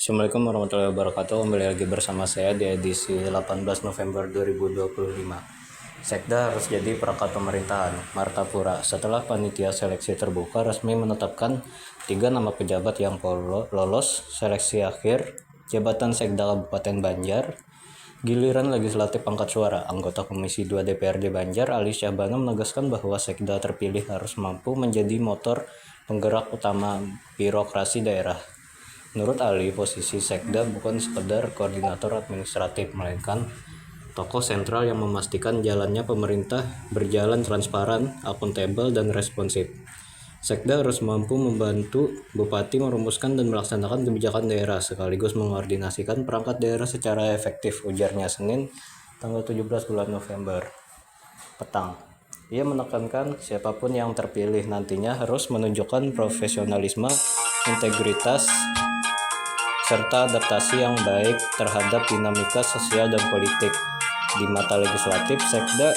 Assalamualaikum warahmatullahi wabarakatuh. Kembali lagi bersama saya di edisi 18 November 2025. Sekda harus jadi perangkat pemerintahan. Martapura. Setelah panitia seleksi terbuka resmi menetapkan 3 nama pejabat yang lolos seleksi akhir jabatan Sekda Kabupaten Banjar, giliran legislatif angkat suara. Anggota Komisi 2 DPRD Banjar, Ali Syahbana, menegaskan bahwa Sekda terpilih harus mampu menjadi motor penggerak utama birokrasi daerah. Menurut Ali, posisi Sekda bukan sekedar koordinator administratif, melainkan tokoh sentral yang memastikan jalannya pemerintah berjalan transparan, akuntabel, dan responsif. Sekda harus mampu membantu bupati merumuskan dan melaksanakan kebijakan daerah, sekaligus mengkoordinasikan perangkat daerah secara efektif, ujarnya Senin, tanggal 17 bulan November, petang. Ia menekankan siapapun yang terpilih nantinya harus menunjukkan profesionalisme, integritas, serta adaptasi yang baik terhadap dinamika sosial dan politik. Di mata legislatif, Sekda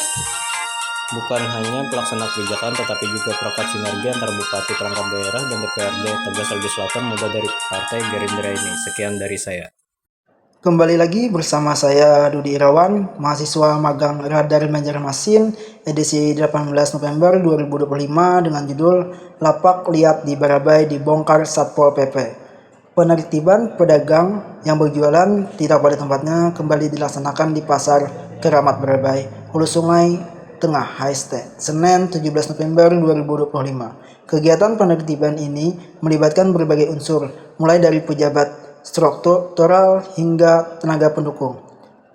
bukan hanya pelaksana kebijakan tetapi juga perangkat sinergi antar bupati, perangkat daerah, dan DPRD, tegas legislator muda dari Partai Gerindra ini. Sekian dari saya. Kembali lagi bersama saya Dudi Irawan, mahasiswa magang Radar Banjarmasin, edisi 18 November 2025 dengan judul Lapak Liat di Barabai dibongkar Satpol PP. Penertiban pedagang yang berjualan tidak pada tempatnya kembali dilaksanakan di Pasar Keramat Barabai, Hulu Sungai Tengah, HST, Senin 17 November 2025. Kegiatan penertiban ini melibatkan berbagai unsur, mulai dari pejabat struktural hingga tenaga pendukung.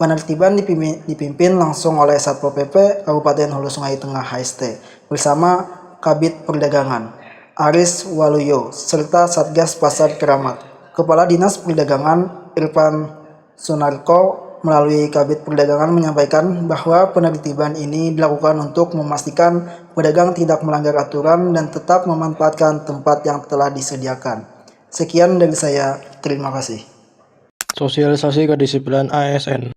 Penertiban dipimpin langsung oleh Satpol PP Kabupaten Hulu Sungai Tengah, HST, bersama Kabid Perdagangan Aris Waluyo serta Satgas Pasar Keramat. Kepala Dinas Perdagangan Irfan Sunarko melalui Kabid Perdagangan menyampaikan bahwa penertiban ini dilakukan untuk memastikan pedagang tidak melanggar aturan dan tetap memanfaatkan tempat yang telah disediakan. Sekian dari saya, terima kasih. Sosialisasi kedisiplinan ASN.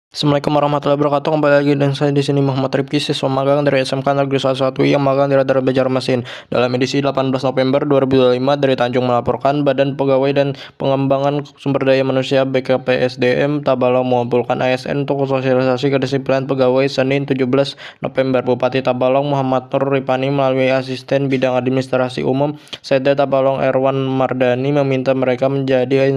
Assalamualaikum warahmatullahi wabarakatuh. Kembali lagi dan saya di sini Muhammad Rifki, siswa magang dari SMK Negeri 11 yang magang di Radar Banjarmasin. Dalam edisi 18 November 2025 dari Tanjung melaporkan Badan Pegawai dan Pengembangan Sumber Daya Manusia BKPSDM Tabalong mengumpulkan ASN untuk sosialisasi kedisiplinan pegawai Senin 17 November. Bupati Tabalong Muhammad Nur Ripani melalui asisten bidang administrasi umum Sekda Tabalong Erwan Mardani meminta mereka menjadi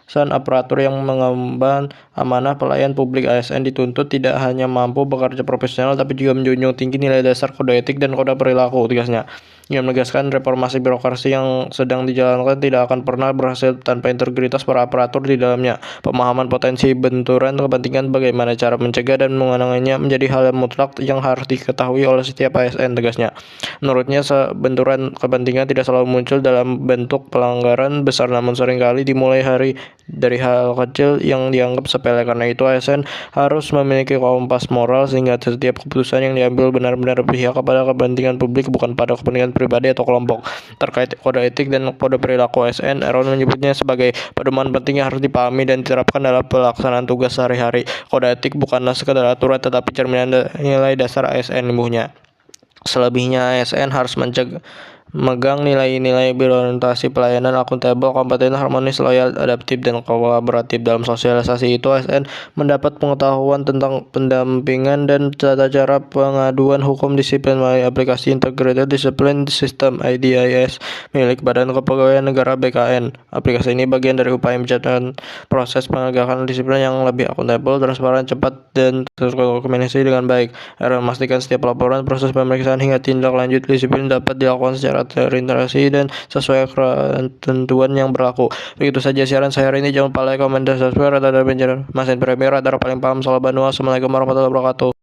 aparatur yang mengemban amanah pelayan publik. ASN dituntut tidak hanya mampu bekerja profesional tapi juga menjunjung tinggi nilai dasar kode etik dan kode perilaku, tegasnya. Ia menegaskan reformasi birokrasi yang sedang dijalankan tidak akan pernah berhasil tanpa integritas para aparatur di dalamnya. Pemahaman potensi benturan kepentingan bagaimana cara mencegah dan mengenanginya menjadi hal yang mutlak yang harus diketahui oleh setiap ASN, tegasnya. Menurutnya, benturan kepentingan tidak selalu muncul dalam bentuk pelanggaran besar namun seringkali dimulai dari hal kecil yang dianggap sepele. Karena itu ASN harus memiliki kompas moral sehingga setiap keputusan yang diambil benar-benar berpihak kepada kepentingan publik, bukan pada kepentingan pribadi atau kelompok. Terkait kode etik dan kode perilaku ASN, Erwan menyebutnya sebagai pedoman penting yang harus dipahami dan diterapkan dalam pelaksanaan tugas sehari-hari. Kode etik bukanlah sekadar aturan tetapi cerminan nilai dasar ASN, imbuhnya. Selebihnya ASN harus megang nilai-nilai berorientasi pelayanan, akuntabel, kompeten, harmonis, loyal, adaptif, dan kolaboratif. Dalam sosialisasi itu, ASN mendapat pengetahuan tentang pendampingan dan tata cara pengaduan hukum disiplin melalui aplikasi Integrated Discipline System (IDIS) milik Badan Kepegawaian Negara (BKN). Aplikasi ini bagian dari upaya menciptakan proses penegakan disiplin yang lebih akuntabel, transparan, cepat, dan terkoordinasi dengan baik. Erwan memastikan setiap laporan, proses pemeriksaan, hingga tindak lanjut disiplin dapat dilakukan secara terintegrasi dan sesuai ketentuan yang berlaku. Begitu saja siaran saya hari ini. Jangan lupa like, komen, dan subscribe Radar Banjarmasin Premier, Radar paling paham soal Bandung. Assalamualaikum warahmatullahi wabarakatuh.